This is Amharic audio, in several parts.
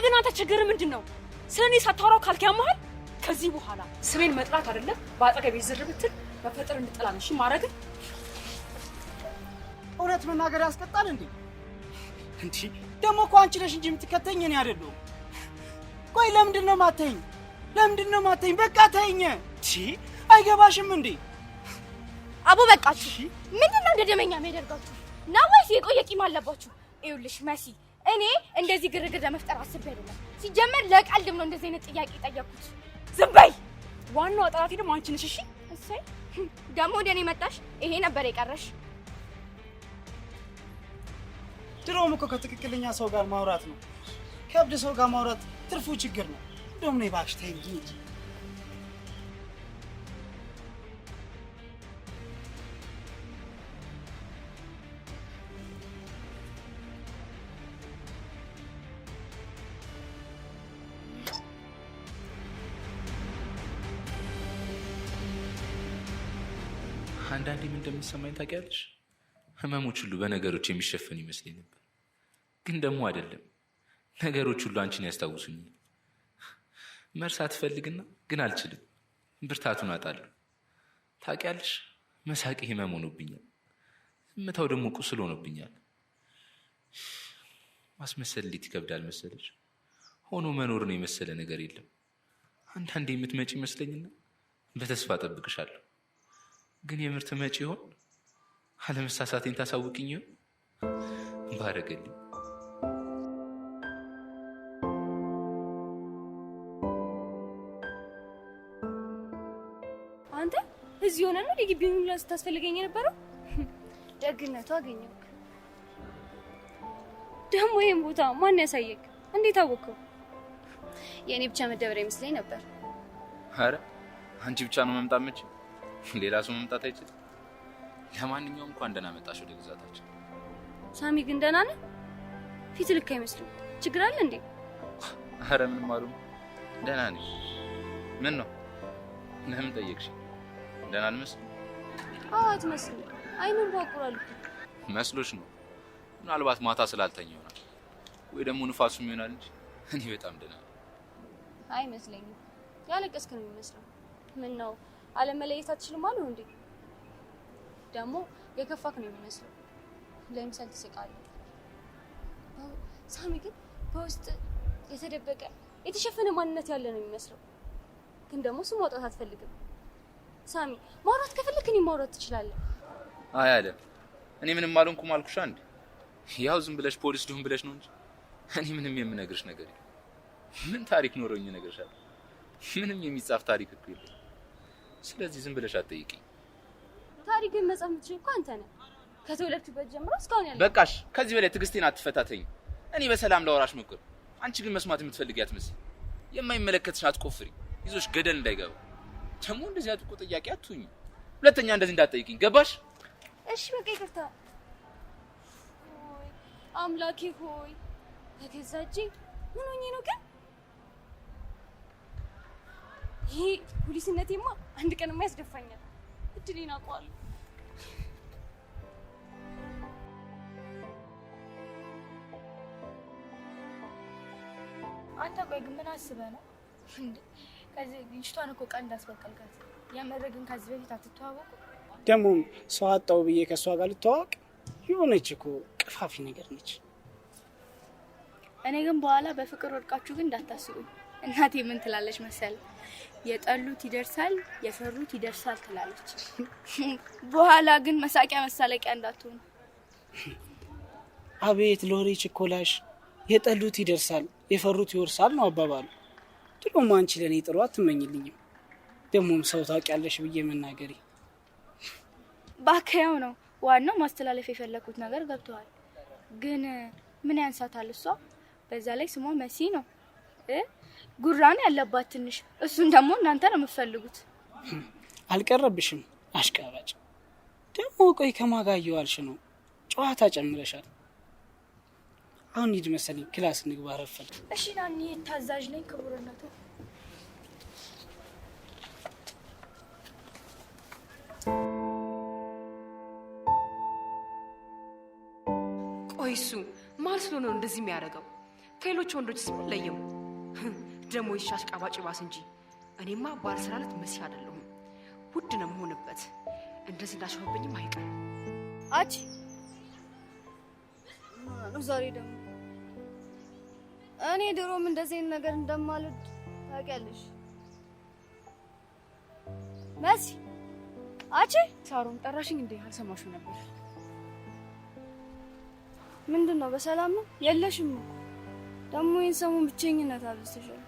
ግን አንተ ችግር ምንድነው? ስለኔ ሳታወራው ካልክ ያማል። ከዚህ በኋላ ስሜን መጥራት አይደለም ባጠገቤ ዝር ብትል በፈጠር እንድጠላንሽ ማረግ። እውነት መናገር ያስቀጣል እንዴ? እንዴ ደሞ እኮ አንቺ ነሽ እንጂ የምትከተኝ እኔ አይደለሁም። ቆይ ለምንድነው ማተኝ? ለምንድነው ማተኝ? በቃ ተይኝ። እሺ አይገባሽም እንዴ? አቦ በቃችሁ። ምንድነው እንደደመኛ የሚያደርጋችሁ? ነው ወይስ የቆየ ቂም አለባችሁ? ይኸውልሽ መሲ፣ እኔ እንደዚህ ግርግር ለመፍጠር አስቤ አይደለም። ሲጀመር ለቀልድም ነው እንደዚህ አይነት ጥያቄ ጠየቅኩት። ዝም በይ። ዋናው አጣራቴ ደግሞ አንቺ ነሽ። እሺ እሰይ፣ ደግሞ ወደ እኔ መጣሽ። ይሄ ነበር የቀረሽ። ድሮም እኮ ከትክክለኛ ሰው ጋር ማውራት ነው። ከብድ ሰው ጋር ማውራት ትርፉ ችግር ነው። እንደውም ነው እባክሽ ተይኝ እንጂ። አንዳንዴ ምን እንደሚሰማኝ ታውቂያለሽ? ህመሞች ሁሉ በነገሮች የሚሸፈኑ ይመስለኝ ነበር፣ ግን ደግሞ አይደለም። ነገሮች ሁሉ አንቺን ያስታውሱኛል። መርሳት ፈልግና ግን አልችልም። ብርታቱን አጣለሁ። ታውቂያለሽ፣ መሳቂ ህመም ሆኖብኛል፣ ዝምታው ደግሞ ቁስል ሆኖብኛል። ማስመሰል እንዴት ይከብዳል መሰለሽ። ሆኖ መኖርን የመሰለ ነገር የለም። አንዳንዴ የምትመጪ ይመስለኝና በተስፋ ጠብቅሻለሁ። ግን የምር ትመጪ ይሆን? አለመሳሳቴን ታሳውቅኝ ይሆን? ባረገልኝ። አንተ እዚህ ሆነ ነው ለግቢው ሁሉ ስታስፈልገኝ የነበረው? ደግነቱ አገኘው። ደግሞ ይሄን ቦታ ማን ያሳየክ? እንዴት አወቀው? የኔ ብቻ መደበሪያ ይመስለኝ ነበር። አረ አንቺ ብቻ ነው መምጣት መች? ሌላ ሰው መምጣት አይችልም። ለማንኛውም እንኳን ደህና መጣሽ ወደ ግዛታችን። ሳሚ ግን ደህና ነህ? ፊት ልክ አይመስልም። ችግር አለ እንዴ? አረ ምንም አሉ። ደህና ነኝ። ምን ነው? ለምን ጠየቅሽ? ደህና አልመስልም? አዎ አትመስልም። አይኑን ባቁራል መስሎሽ ነው? ምናልባት ማታ ስላልተኛ ይሆናል፣ ወይ ደግሞ ንፋሱም ይሆናል እንጂ እኔ በጣም ደህና ነኝ። አይመስለኝም። ያለቀስክ ነው የሚመስለው። ምን ነው አለመለየት አትችልም አሉ እንዴ? ደግሞ የከፋክ ነው የሚመስለው። ለምሳሌ ትስቃለህ። ሳሚ ግን በውስጥ የተደበቀ የተሸፈነ ማንነት ያለ ነው የሚመስለው። ግን ደግሞ እሱ ማውጣት አትፈልግም። ሳሚ ማውራት ከፈለክ እኔ ማውራት ትችላለህ። አይ አለ እኔ ምንም አልሆንኩም አልኩሽ። አንዴ ያው ዝም ብለሽ ፖሊስ ልሁን ብለሽ ነው እንጂ እኔ ምንም የምነግርሽ ነገር የለም። ምን ታሪክ ኖሮኝ እነግርሻለሁ? ምንም የሚጻፍ ታሪክ እኮ የለም። ስለዚህ ዝም ብለሽ አትጠይቂኝ። ታሪክን መጻፍ የምትችል እኮ አንተ ነህ። ከተወለድክበት ጀምሮ እስካሁን ያለ። በቃሽ። ከዚህ በላይ ትዕግስቴን አትፈታተኝ። እኔ በሰላም ላወራሽ ሞክር። አንቺ ግን መስማት የምትፈልጊ አትመስል። የማይመለከትሽ አትቆፍሪ፣ ይዞሽ ገደል እንዳይገባ። ደግሞ እንደዚህ አጥቆ ጥያቄ አትሁኝ። ሁለተኛ እንደዚህ እንዳትጠይቂኝ። ገባሽ? እሺ በቃ ይቅርታ። ሆይ አምላኬ ሆይ ተገዛጂ። ምን ሆኜ ነው ግን? ይሄ ፖሊስነቴማ አንድ ቀን ያስደፋኛል። እድሌን አውቀዋለሁ። አንተ ቆይ ግን ምን አስበህ ነው እንዴ? ከዚህ ልጅቷን እኮ ቀን እንዳስበቀልካት ያመረግን ከዚህ በፊት አትተዋወቁ? ደግሞ ሰው አጣው ብዬ ከሷ ጋር ልተዋወቅ? የሆነች እኮ ቀፋፊ ነገር ነች። እኔ ግን በኋላ በፍቅር ወድቃችሁ ግን እንዳታስቡኝ። እናቴ ምን ትላለች መሰል? የጠሉት ይደርሳል የፈሩት ይደርሳል ትላለች። በኋላ ግን መሳቂያ መሳለቂያ እንዳትሆኑ። አቤት ሎሪ ችኮላሽ! የጠሉት ይደርሳል የፈሩት ይወርሳል ነው አባባሉ። ድሮም አንቺ ለኔ ጥሩ አትመኝልኝም። ደሞም ሰው ታውቂያለሽ ብዬ መናገሪ ባከያው ነው። ዋናው ማስተላለፍ የፈለኩት ነገር ገብቷል። ግን ምን ያንሳታል እሷ? በዛ ላይ ስሟ መሲ ነው። ጉራን ያለባት ትንሽ። እሱን ደግሞ እናንተ ነው የምትፈልጉት። አልቀረብሽም አሽቃባጭ። ደግሞ ቆይ ከማጋየው አልሽ ነው ጨዋታ ጨምረሻል። አሁን ሂድ መሰለኝ ክላስ እንግባ ረፈል። እሺ ናኒ ታዛዥ ነኝ ክቡርነቱ። ቆይ እሱ ማን ስለሆነ ነው እንደዚህ የሚያደርገው? ከሌሎች ወንዶች ሲለየው ደሞ ይሻሽ ቃባጭ ባስ እንጂ እኔማ ባልሰራለት መሲ አይደለሁም። ውድ ነው መሆንበት እንደዚህ እንዳሸፈብኝም አይቀርም። አቺ ነው ዛሬ ደግሞ እኔ ድሮም እንደዚህ ነገር እንደማልወድ ታውቂያለሽ። መሲ አቺ ሳሮን ጠራሽኝ እንዴ? አልሰማሽም ነበር። ምንድነው? በሰላም ነው? የለሽም ደግሞ ይሄን ሰሞን ብቸኝነት አብዝተሻል።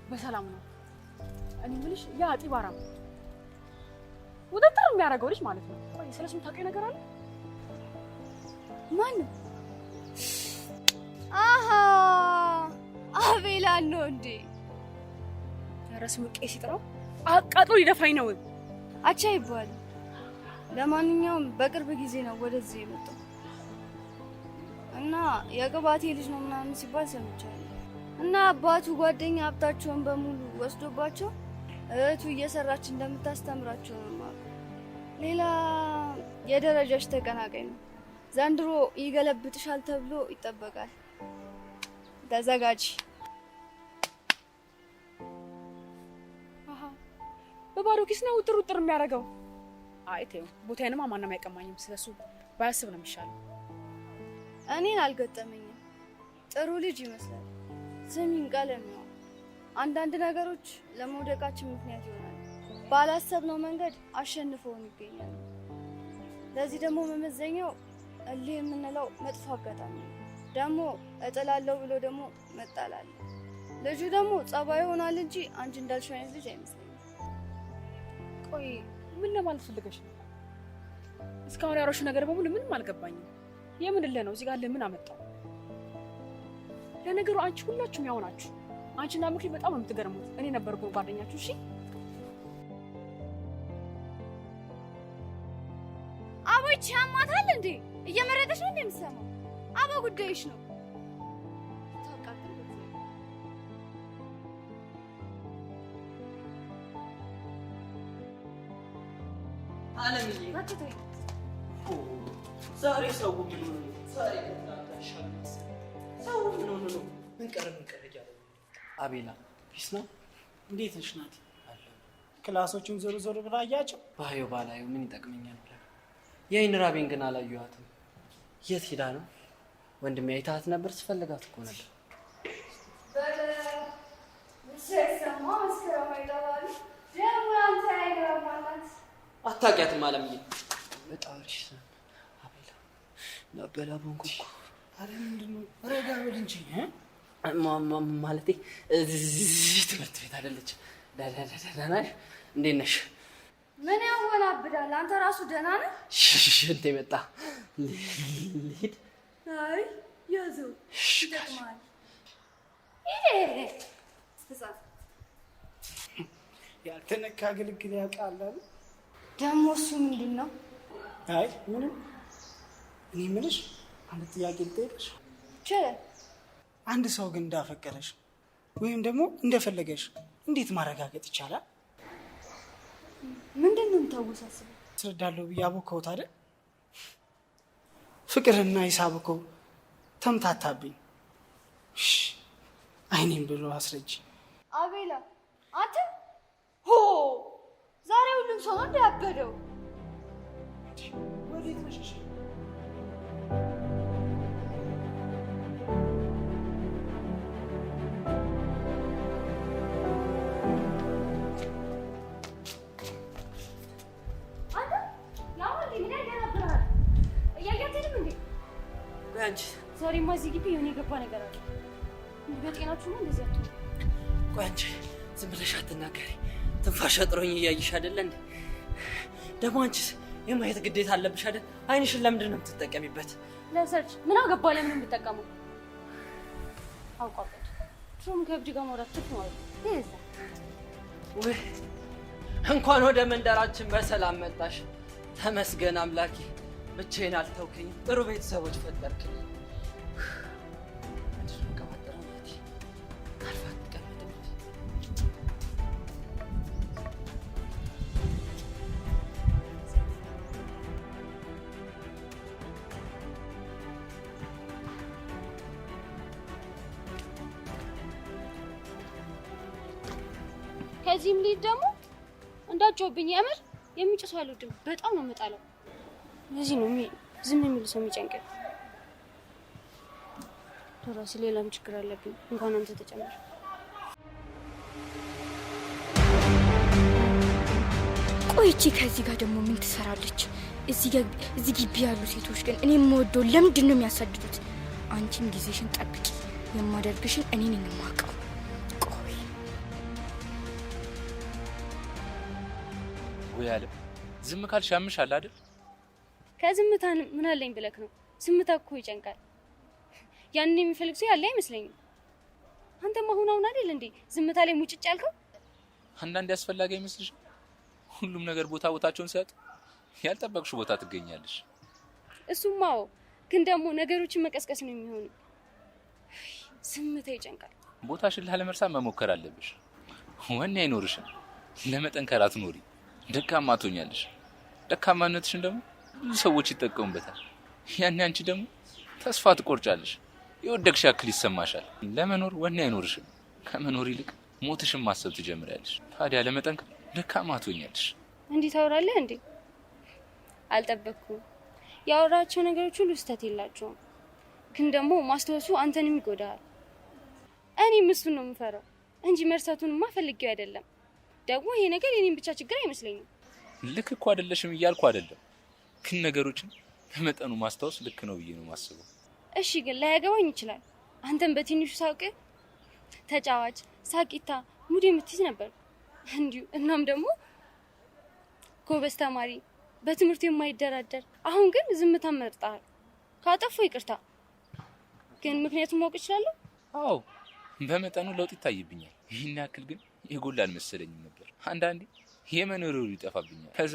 በሰላም ነው። እኔ ምልሽ ያ ጢባራም ውድድር የሚያደርገው ልጅ ማለት ነው። ቆይ ስለሱ የምታውቂው ነገር አለ? ማን? አሃ አቤላ ነው እንዴ? ራስ ምቄ ሲጥራው አቃጥሎ ሊደፋኝ ነው። አቻ ይባል። ለማንኛውም በቅርብ ጊዜ ነው ወደዚህ የመጣው እና የቅባቴ ልጅ ነው ምናምን ሲባል ሰምቻለሁ። እና አባቱ ጓደኛ ሀብታቸውን በሙሉ ወስዶባቸው እህቱ እየሰራች እንደምታስተምራቸው ነው ማለት። ሌላ የደረጃሽ ተቀናቃኝ ነው። ዘንድሮ ይገለብጥሻል ተብሎ ይጠበቃል። ተዘጋጂ። አሃ በባዶ ኪስ ነው ውጥር ውጥር የሚያደርገው። አይ ተይው፣ ቦታዬንማ ማንም አይቀማኝም። ስለሱ ባያስብ ነው የሚሻለው። እኔን አልገጠመኝም። ጥሩ ልጅ ይመስላል። ስሚኝ ቀለም ነው። አንዳንድ ነገሮች ለመውደቃችን ምክንያት ይሆናል። ባላሰብነው መንገድ አሸንፈውን ይገኛል። ለዚህ ደግሞ መመዘኛው እልህ የምንለው መጥፎ አጋጣሚ ነው። ደግሞ እጥላለሁ ብሎ ደግሞ መጣላል። ልጁ ደግሞ ጸባይ ይሆናል እንጂ አንቺ እንዳልሽው አይነት ልጅ አይመስለኝም። ቆይ ምን ለማለት ፈልገሽ ነው? እስካሁን ያወራሽው ነገር በሙሉ ምንም አልገባኝም። የምን እልህ ነው? እዚህ ጋር ለምን አመጣው? ለነገሩ አንቺ ሁላችሁም ያው ናችሁ። አንቺና ምክሪ በጣም ነው የምትገርሙት። እኔ ነበርኩ ጓደኛችሁ። እሺ አቦች ያማታል እንዴ? እየመረጠሽ ነው እንደምሰማው? አባ ጉዳይሽ ነው። አለምዬ ወጥተይ ዛሬ ሰው ምን ነው? ዛሬ ተናታሻል። ሰው ምን ነው? ምን ቀረ እያለ አቤላ ፒስ ነው። እንዴት ነሽ ናቲ? ክላሶቹን ዞር ዞር ብላ አያቸው። ባዩ ባላዩ ምን ይጠቅመኛል ብለህ የአይን ራቤን ግን አላየኋትም። የት ሄዳ ነው? ወንድሜ አይታት ነበር። ስፈልጋት እኮ ነበር። አታውቂያትም አለምዬ። በጣም እሺ አቤላ ነበር አቦንኩ። አረ ምንድነው? ረጋ በል እንጂ ማለቴ እዚህ ትምህርት ቤት አይደለች። ደህና ነሽ? እንዴት ነሽ? ምን ያወናብዳል? አንተ ራሱ ደህና ነህ? እንዴ መጣ ልሂድ። አይ ያዘው ይደክማል። ያልተነካ ግልግል ያውቃል አይደል? ደግሞ እሱ ምንድን ነው? አይ ምንም። እኔ የምልሽ አንድ ጥያቄ ልጠይቅሽ። ይችላል። አንድ ሰው ግን እንዳፈቀረሽ ወይም ደግሞ እንደፈለገሽ እንዴት ማረጋገጥ ይቻላል? ምንድን ነው የምታወሳስበው? ትረዳለሁ ብዬ አቦከውት አይደል? ፍቅርና ሂሳብ እኮ ተምታታብኝ። አይኔም ብሎ አስረጅ። አቤላ አንተ ሆ ዛሬ ሁሉም ሰው ነው እንዳያበደው። ወዴት ነሽ? ዛሬማ እዚህ ግቢ የሆነ የገባ ነገር አለ። በጤናችሁ ነው እንደዚህ አትሆኑ። ቆይ አንቺ ዝም ብለሽ አትናገሪ። ትንፋሽ አጥሮኝ እያየሽ አይደለ እንዴ? ደግሞ አንቺስ የማየት ግዴታ አለብሽ አይደል? አይንሽን ለምንድን ነው የምትጠቀሚበት? ለሰርች ምን አገባ? ለምን የምትጠቀመው? አውቃበት ሹም ከብድ ጋር ማውራት ትክ ማለት ነው። ወይ እንኳን ወደ መንደራችን በሰላም መጣሽ። ተመስገን አምላኬ። ብቻዬን አልተውከኝም። ጥሩ ቤተሰቦች ፈጠርክልኝ። ከዚህም ልጅ ደግሞ እንዳትጮህብኝ። የምር የሚጭሰው አልወድም፣ በጣም ነው የምጠላው። ለዚህ ነው ዝም የሚል ሰው የሚጨንቀኝ። ለራሴ ሌላም ችግር አለብኝ፣ እንኳን አንተ ተጨመር። ቆይቼ ከዚህ ጋር ደግሞ ምን ትሰራለች? እዚህ ግቢ ያሉ ሴቶች ግን እኔ የምወደው ለምንድን ነው የሚያሳድዱት? አንቺም ጊዜሽን ጠብቂ፣ የማደርግሽን እኔ ነኝ የማውቀው። ቆይ ወይ አለ ዝም ካልሽ ያምሻል አይደል? ከዝምታ ምን አለኝ ብለክ ነው? ዝምታ እኮ ይጨንቃል። ያንን የሚፈልግ ሰው ያለ አይመስለኝም። አንተም አሁን አይደል እንዴ ዝምታ ላይ ሙጭጭ ያልከው? አንዳንዴ አስፈላጊ አይመስልሽም? ሁሉም ነገር ቦታቸውን ሲያጡ ያልጠበቅሽው ቦታ ትገኛለሽ። እሱማው ግን ደግሞ ነገሮችን መቀስቀስ ነው የሚሆነው። ዝምታ ይጨንቃል። ቦታሽን ላለመርሳት መሞከር አለብሽ። ወኔ አይኖርሽም፣ ለመጠንከር አትኖሪ፣ ደካማ ትሆኛለሽ። ደካማነትሽን ደግሞ ብዙ ሰዎች ይጠቀሙበታል። ያኔ አንቺ ደግሞ ተስፋ ትቆርጫለሽ፣ የወደቅሽ ያክል ይሰማሻል። ለመኖር ወኔ አይኖርሽም። ከመኖር ይልቅ ሞትሽን ማሰብ ትጀምሪያለሽ። ታዲያ ለመጠንከር ደካማ ትሆኛለሽ። እንዲህ ታወራለህ እንዴ? አልጠበቅኩም። ያወራቸው ነገሮች ሁሉ ስህተት የላቸውም፣ ግን ደግሞ ማስታወሱ አንተንም ይጎዳል። እኔም እሱን ነው የምፈራው እንጂ መርሳቱንማ ፈልጌው አይደለም። ደግሞ ይሄ ነገር የኔን ብቻ ችግር አይመስለኝም። ልክ እኮ አይደለሽም እያልኩ አይደለም፣ ግን ነገሮችን በመጠኑ ማስታወስ ልክ ነው ብዬ ነው ማስበው። እሺ፣ ግን ላያገባኝ ይችላል። አንተም በትንሹ ሳውቅ ተጫዋች፣ ሳቂታ፣ ሙድ የምትይዝ ነበር እንዲሁ። እናም ደግሞ ጎበዝ ተማሪ፣ በትምህርቱ የማይደራደር። አሁን ግን ዝምታ መርጠሃል። ካጠፋ ይቅርታ፣ ግን ምክንያቱም ማወቅ እችላለሁ? አዎ፣ በመጠኑ ለውጥ ይታይብኛል። ይህን ያክል ግን የጎላ አልመሰለኝም ነበር። አንዳንዴ የመኖሪያው ይጠፋብኛል። ከዛ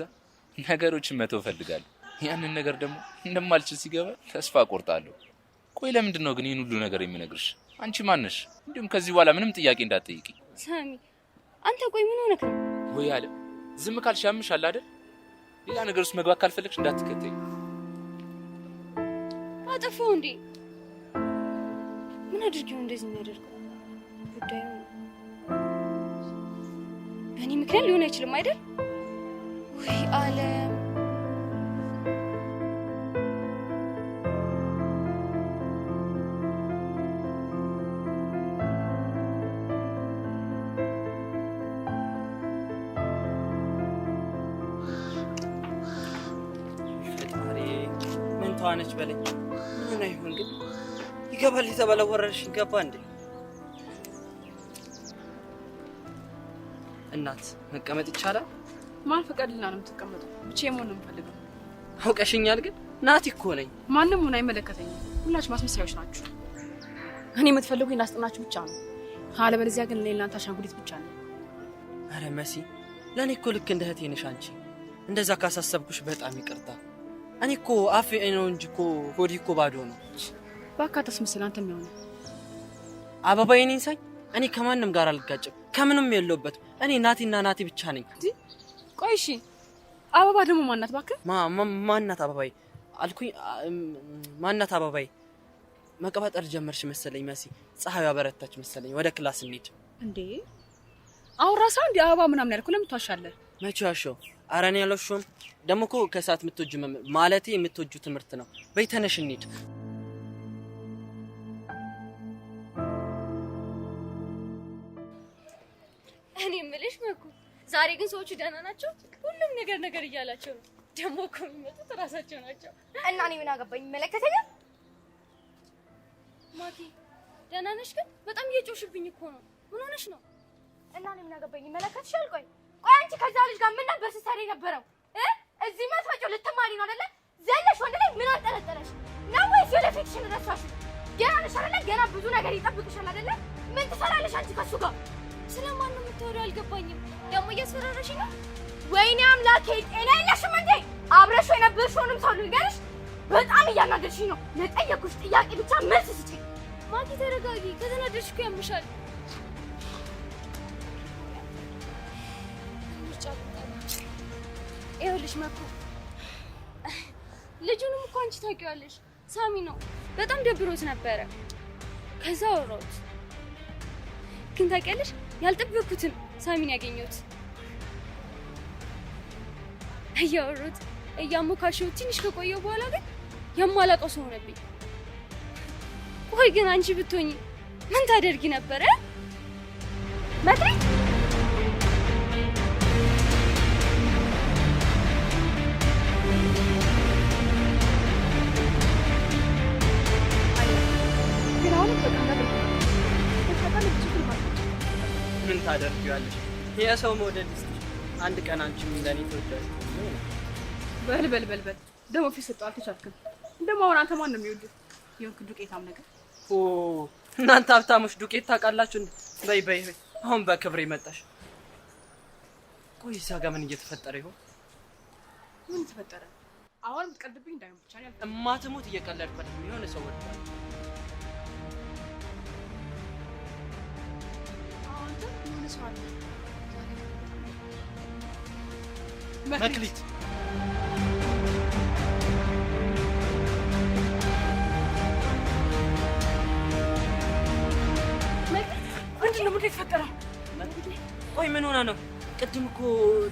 ነገሮችን መተው ፈልጋለሁ። ያንን ነገር ደግሞ እንደማልችል ሲገባ ተስፋ ቆርጣለሁ። ቆይ ለምንድን ነው ግን ይህን ሁሉ ነገር የሚነግርሽ? አንቺ ማነሽ? እንዲሁም ከዚህ በኋላ ምንም ጥያቄ እንዳትጠይቂ። ሳሚ፣ አንተ ቆይ ምን ሆነክ ነው? ወይ አለ ዝም ካልሽ ያምሻል አይደል? ሌላ ነገር ውስጥ መግባት ካልፈለግሽ እንዳትከተይ። አጠፋው እንዴ? ምን አድርጊው እንደዚህ የሚያደርገው? ጉዳዩ በእኔ ምክንያት ሊሆን አይችልም አይደል? ወይ አለም ተዋነች በለኝ። ምን አይሆን ግን ይገባል የተባለ ወረርሽኝ ገባ እንዴ? እናት መቀመጥ ይቻላል? ማን ፈቀድልና ነው የምትቀመጠው? ብቻዬን መሆን ነው የምፈልገው። አውቀሽኛል ግን ናቲ እኮ ነኝ። ማንም ሆነ አይመለከተኝም። ሁላችሁ ማስመሰያዎች ናችሁ። እኔ የምትፈልጉኝ እናስጠናችሁ ብቻ ነው። አለበለዚያ ግን ለእናንተ አሻንጉሊት ብቻ ነው። አረ መሲ፣ ለኔ እኮ ልክ እንደ እህቴ ነሽ አንቺ። እንደዛ ካሳሰብኩሽ በጣም ይቅርታ። እኔ እኮ አፌ ነው እንጂ እኮ ሆዴ እኮ ባዶ ነው። ባካተስ ምስል አንተ የሚሆነ አበባዬ ነኝ ሳይ እኔ ከማንም ጋር አልጋጭም፣ ከምንም የለውበት። እኔ ናቲና ናቲ ብቻ ነኝ። ቆይ እሺ፣ አበባ ደግሞ ማናት? ባክህ ማናት አበባዬ አልኩኝ። ማናት አበባዬ? መቀባጠር ጀመርሽ መሰለኝ መሲ። ፀሐዩ አበረታች መሰለኝ። ወደ ክላስ እንሂድ። እንዴ አውራሳ እንዴ አበባ ምናምን ያልኩ ለምን ትዋሻለህ? መቼ ዋሸው? ኧረ እኔ አልዋሸሁም። ደግሞ እኮ ከሰዓት የምትወጁ ማለቴ የምትወጁ ትምህርት ነው። በይ ተነሽ እንሂድ። እኔ የምልሽ መኩ፣ ዛሬ ግን ሰዎቹ ደህና ናቸው? ሁሉም ነገር እያላቸው ነው። ደግሞ እኮ የሚመጡት እራሳቸው ናቸው። እና እኔ ምን አገባኝ? ይመለከተኛል። ማኪ ደህና ነሽ? ግን በጣም እየጮሽብኝ እኮ ነው። ምን ሆነሽ ነው? እና እኔ ምን አገባኝ? ይመለከትሻል። ቆይ አንቺ ከዛ ልጅ ጋር ምን ነበር ስትሰሪ የነበረው? እዚህ መጥፋቸው ልትማሪ ነው አይደለ? ዘለሽ ወንድ ላይ ምን አንጠለጠለሽ ነው? ወይስ የወደፊትሽን ረሳሽ? ገና ነሽ አይደለ? ገና ብዙ ነገር ይጠብቅሻል አይደለ? ምን ትሰራለሽ አንቺ ከሱ ጋር? ስለማን ነው የምታወሪው? አልገባኝም። ደግሞ እያስፈራራሽ ነው? ወይኔ አምላኬ፣ ጤና የለሽም እንዴ? አብረሽው የነበርሽውንም ሰው ልንገርሽ፣ በጣም እያናደድሽኝ ነው። ለጠየኩሽ ጥያቄ ብቻ መልስ ስጪኝ። ማኪ ተረጋጊ። ከተናደድሽ እኮ ያምሻል። ይኸውልሽ መኩ፣ ልጁንም እኮ አንቺ ታውቂዋለሽ። ሳሚ ነው። በጣም ደብሮት ነበረ። ከዛ አወራሁት። ግን ታውቂያለሽ ያልጠበኩትን ሳሚን ያገኘሁት። እያወሩት እያሞካሸው ትንሽ ከቆየው በኋላ ግን የማላውቀው ሰው ሆነብኝ። ቆይ ግን አንቺ ብትሆኚ ምን ታደርጊ ነበረ? መክሊት ምን ታደርጊዋለሽ? የሰው መውደድ ስ አንድ ቀን አንቺም እንደኔ ተወዳጅ። በል በል በል በል ደግሞ ፊት ሰጠው አልተቻልክም። ደግሞ አሁን አንተ ማን ነው የሚወድህ? የሆንክ ዱቄታም ነገር። እናንተ ሀብታሞች ዱቄት ታውቃላችሁ። በይ በይ በይ አሁን በክብር መጣሽ። ቆይ እዛ ጋር ምን እየተፈጠረ ይሆን? ምን ተፈጠረ? አሁን የምትቀልድብኝ እንዳይሆን ብቻ ነው። እማትሞት እየቀለድኩት የሆነ ሰው ወድቷል። አንተ የሆነ ሰው አለ። መክሊት ምንድን ነው የተፈጠረው? ቆይ ምን ሆና ነው? ቅድም እኮ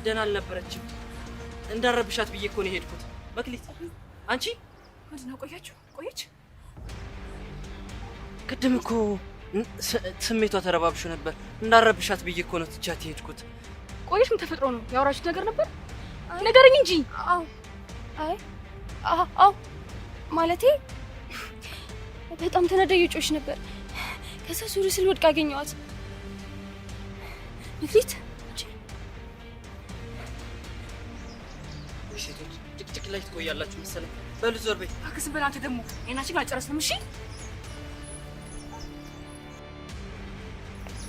ደህና አልነበረችም። እንዳረብሻት ብዬ እኮ ነው የሄድኩት። መክሊት አንቺ ምንድን ነው? ቆየች። ቅድም እኮ ስሜቷ ተረባብሾ ነበር። እንዳረብሻት ብዬ እኮ ነው ትቻት የሄድኩት። ቆየች። ምን ተፈጥሮ ነው? ያወራችሁት ነገር ነበር? ነገርኝ እንጂ። አዎ ማለቴ በጣም ተናደየ ጮሽ ነበር። ከዛ ሱሪ ስል ወድቃ አገኘኋት። መክሊት ሴቶች ጭቅጭቅ ላይ ትቆያላችሁ መሰለኝ። በሉ ዞር በይ። አክስ በል አንተ ደግሞ እኔናችን አልጨረስንም። እሺ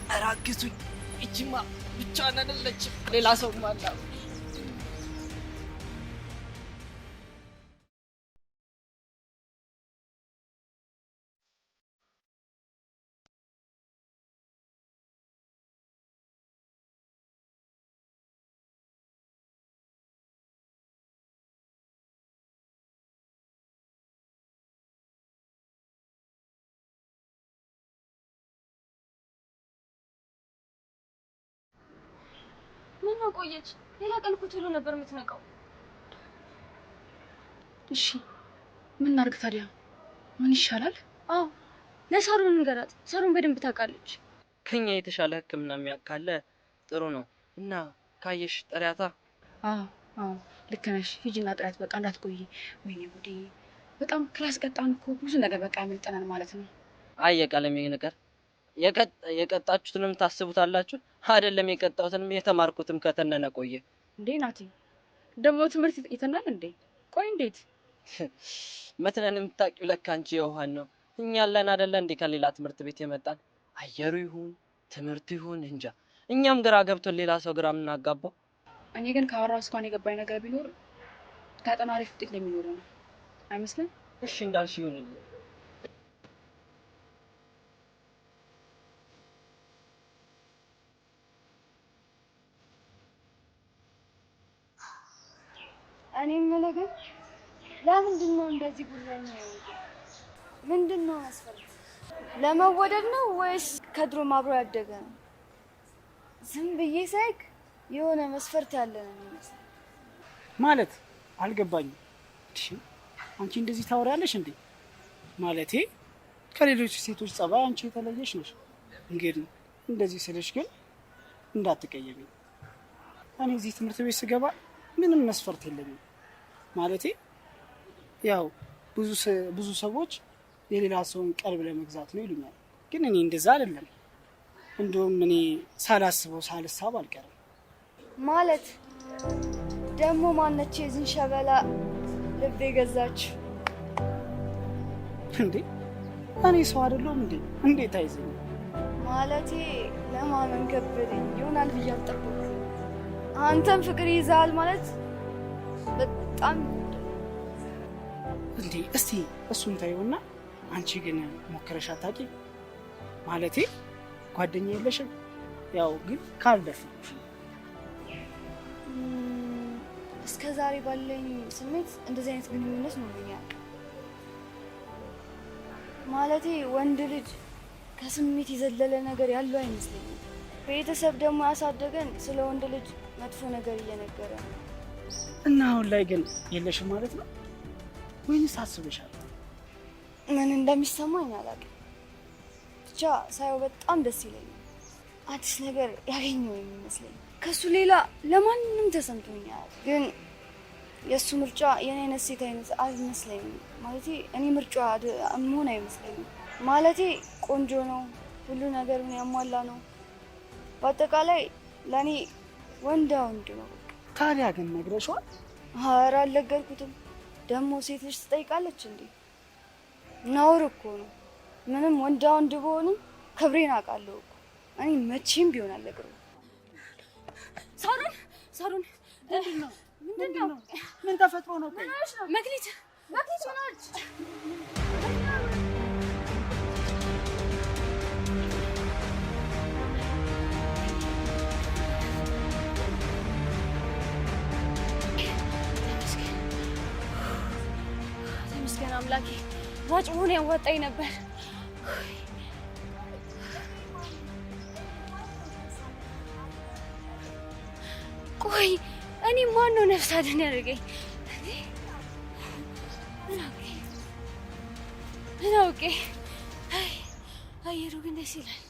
ኧረ አግዙኝ። እጅማ ብቻዋን አይደለችም፣ ሌላ ሰውም አለ። ምን ነው ቆየች? ሌላ ቀን እኮ ቶሎ ነበር የምትነቃው። እሺ ምን እናድርግ ታዲያ? ምን ይሻላል? አዎ ለሳሩን እንገራት። ሳሩን በደንብ ታውቃለች። ከኛ የተሻለ ሕክምና የሚያውቅ ካለ ጥሩ ነው። እና ካየሽ ጥሪያታ። አዎ ልክ ነሽ። ሂጂና ጥሪያት። በቃ እንዳትቆይ። ወይኔ ጉዴ! በጣም ክላስ ቀጣን እኮ ብዙ ነገር በቃ ያመልጠናል ማለት ነው። አይ የቀለም ነገር የቀጣችሁትንም ታስቡታላችሁ አይደለም? የቀጣሁትንም የተማርኩትም ከተነነ ቆየ እንዴ። ናቲ ደግሞ ትምህርት ይተናል እንዴ? ቆይ እንዴት መትነን የምታውቂው ለካ አንቺ የውሃን ነው። እኛ ያለን አይደለ እንዴ ከሌላ ትምህርት ቤት የመጣን። አየሩ ይሁን ትምህርቱ ይሁን እንጃ፣ እኛም ግራ ገብቶን ሌላ ሰው ግራ የምናጋባው። እኔ ግን ካወራው እስካሁን የገባኝ ነገር ቢኖር ታጠና አሪፍ ውጤት ለሚኖረው ነው አይመስልም? እሺ እንዳልሽ ይሁንልኝ። እኔ የምልህ ግን ለምንድን ነው እንደዚህ ጉረኛ? ምንድን ነው መስፈርት? ለመወደድ ነው ወይስ ከድሮም አብሮ ያደገ ነው? ዝም ብዬ ሳይክ የሆነ መስፈርት ያለ ነው የሚመስለው። ማለት አልገባኝም። እሺ አንቺ እንደዚህ ታወሪያለሽ እንዴ? ማለቴ ከሌሎች ሴቶች ጸባይ አንቺ የተለየሽ ነሽ። እንግዲህ እንደዚህ ስልሽ ግን እንዳትቀየሚ። እኔ እዚህ ትምህርት ቤት ስገባ ምንም መስፈርት የለኝም። ማለቴ ያው ብዙ ሰዎች የሌላ ሰውን ቀልብ ለመግዛት ነው ይሉኛል፣ ግን እኔ እንደዛ አይደለም። እንደውም እኔ ሳላስበው ሳልሳብ አልቀርም። ማለት ደግሞ ማነች የዚህን ሸበላ ልብ የገዛች? እንዴ እኔ ሰው አይደለሁም እንዴ? እንዴት አይዘኝ? ማለቴ ለማመን ከበደኝ። ይሆናል ብዬ አልጠበኩም። አንተም ፍቅር ይዛል ማለት በጣም እንዴ። እስቲ እሱን ታየውና አንቺ ግን ሞክረሽ አታውቂ? ማለቴ ጓደኛ የለሽም? ያው ግን ካልደፈርሽ። እስከ ዛሬ ባለኝ ስሜት እንደዚህ አይነት ግንኙነት ኖሮኛል። ማለቴ ወንድ ልጅ ከስሜት የዘለለ ነገር ያለው አይመስለኝም። ቤተሰብ ደግሞ ያሳደገን ስለ ወንድ ልጅ መጥፎ ነገር እየነገረ ነው። እና አሁን ላይ ግን የለሽም ማለት ነው ወይንስ አስበሻል? ምን እንደሚሰማኝ አላውቅም። ብቻ ሳየው በጣም ደስ ይለኛል። አዲስ ነገር ያገኘው የሚመስለኝ ከሱ ሌላ ለማንም ተሰምቶኛል። ግን የእሱ ምርጫ የኔ አይነት ሴት አይነት አይመስለኝም። ማለቴ እኔ ምርጫ መሆን አይመስለኝም። ማለቴ ቆንጆ ነው፣ ሁሉ ነገሩን ያሟላ ነው። በአጠቃላይ ለእኔ ወንዳ ወንድ ነው። ታዲያ ግን ነግረሽዋል? ኧረ አልነገርኩትም። ደግሞ ሴት ልጅ ትጠይቃለች እንዴ? ነውር እኮ ነው። ምንም ወንዳ ወንድ ብሆንም ክብሬን አውቃለሁ እኮ። እኔ መቼም ቢሆን አልነግረውም። ሳሮን ምንድን ነው? ምን ተፈጥሮ ነው? ቆይ መክሊት ሆናች። ተመስገን አምላኬ፣ ሯጭ መሆን ያዋጣኝ ነበር። ቆይ እኔ ማን ነው ነፍስ አድን ያደርገኝ? ምን አውቄ። አየሩ ግን ደስ ይላል።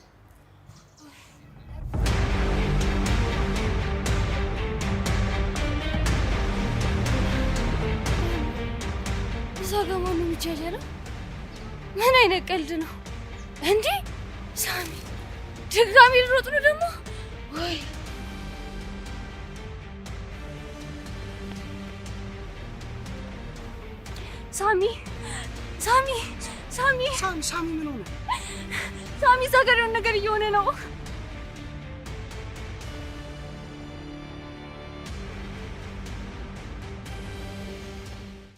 እዛ ጋ ማነው የሚቻለው? ምን አይነት ቀልድ ነው እንዴ? ሳሚ ድጋሚ ልሮጥ ነው ደግሞ? ወይ ሳሚ ምን ሆነ? ሳሚ እዛ ጋር የሆነ ነገር እየሆነ ነው።